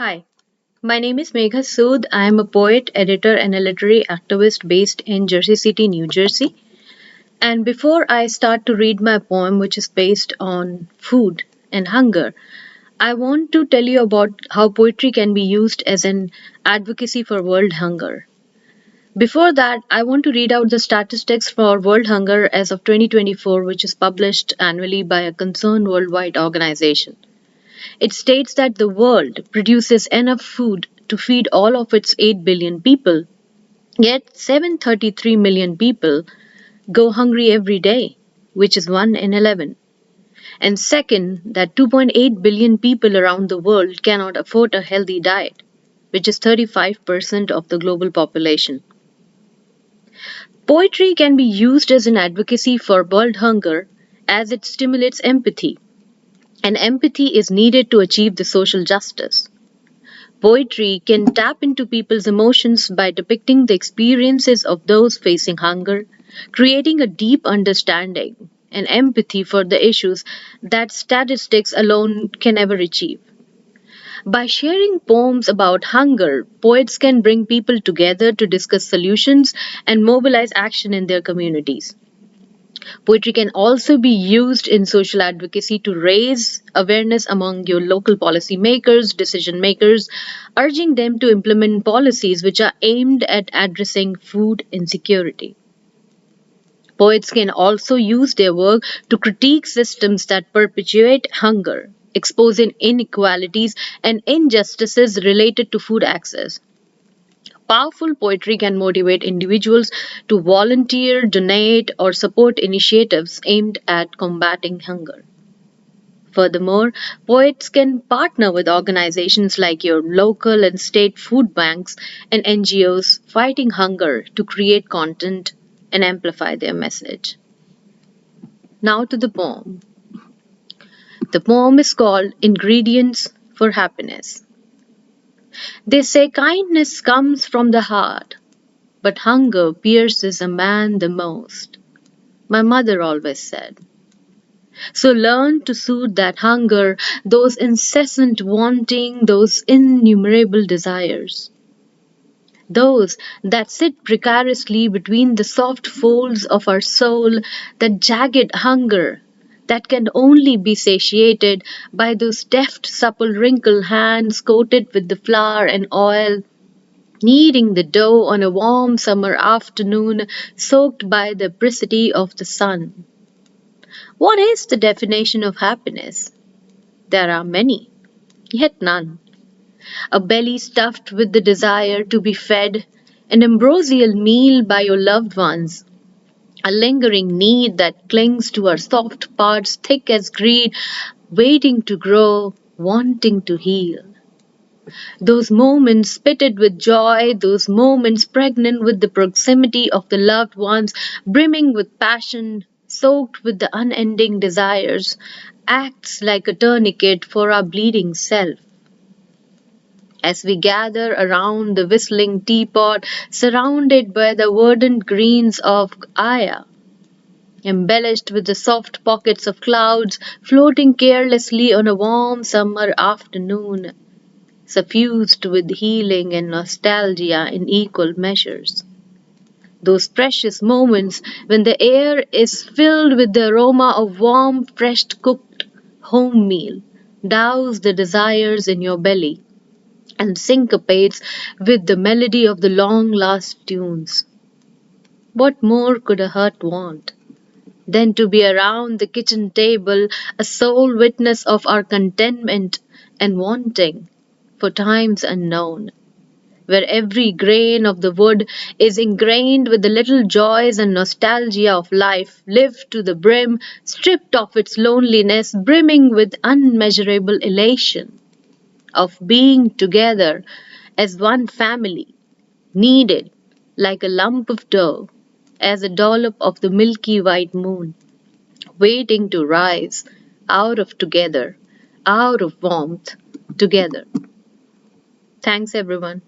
Hi, my name is Megha Sood. I am a poet, editor, and a literary activist based in Jersey City, New Jersey. And before I start to read my poem, which is based on food and hunger, I want to tell you about how poetry can be used as an advocacy for world hunger. Before that, I want to read out the statistics for world hunger as of 2024, which is published annually by a concerned worldwide organization. It states that the world produces enough food to feed all of its 8 billion people, yet 733 million people go hungry every day, which is 1 in 11. And second, that 2.8 billion people around the world cannot afford a healthy diet, which is 35% of the global population. Poetry can be used as an advocacy for world hunger as it stimulates empathy, and empathy is needed to achieve the social justice. Poetry can tap into people's emotions by depicting the experiences of those facing hunger, creating a deep understanding and empathy for the issues that statistics alone can never achieve. By sharing poems about hunger, poets can bring people together to discuss solutions and mobilize action in their communities. Poetry can also be used in social advocacy to raise awareness among your local policymakers, decision makers, urging them to implement policies which are aimed at addressing food insecurity. Poets can also use their work to critique systems that perpetuate hunger, exposing inequalities and injustices related to food access. Powerful poetry can motivate individuals to volunteer, donate, or support initiatives aimed at combating hunger. Furthermore, poets can partner with organizations like your local and state food banks and NGOs fighting hunger to create content and amplify their message. Now to the poem. The poem is called Ingredients for Happiness. They say kindness comes from the heart, but hunger pierces a man the most. My mother always said. So learn to soothe that hunger, those incessant wanting, those innumerable desires. Those that sit precariously between the soft folds of our soul, that jagged hunger that can only be satiated by those deft, supple, wrinkled hands coated with the flour and oil, kneading the dough on a warm summer afternoon soaked by the apricity of the sun. What is the definition of happiness? There are many, yet none. A belly stuffed with the desire to be fed, an ambrosial meal by your loved ones, a lingering need that clings to our soft parts thick as greed, waiting to grow, wanting to heal. Those moments pitted with joy, those moments pregnant with the proximity of the loved ones, brimming with passion, soaked with the unending desires, acts like a tourniquet for our bleeding self. As we gather around the whistling teapot, surrounded by the verdant greens of Aya, embellished with the soft pockets of clouds floating carelessly on a warm summer afternoon, suffused with healing and nostalgia in equal measures. Those precious moments when the air is filled with the aroma of warm, fresh cooked home meal, douse the desires in your belly, and syncopates with the melody of the long last tunes. What more could a heart want than to be around the kitchen table, a sole witness of our contentment and wanting for times unknown, where every grain of the wood is ingrained with the little joys and nostalgia of life, lived to the brim, stripped of its loneliness, brimming with unmeasurable elation of being together as one family, kneaded like a lump of dough, as a dollop of the milky white moon, waiting to rise out of together, out of warmth, together. Thanks, everyone.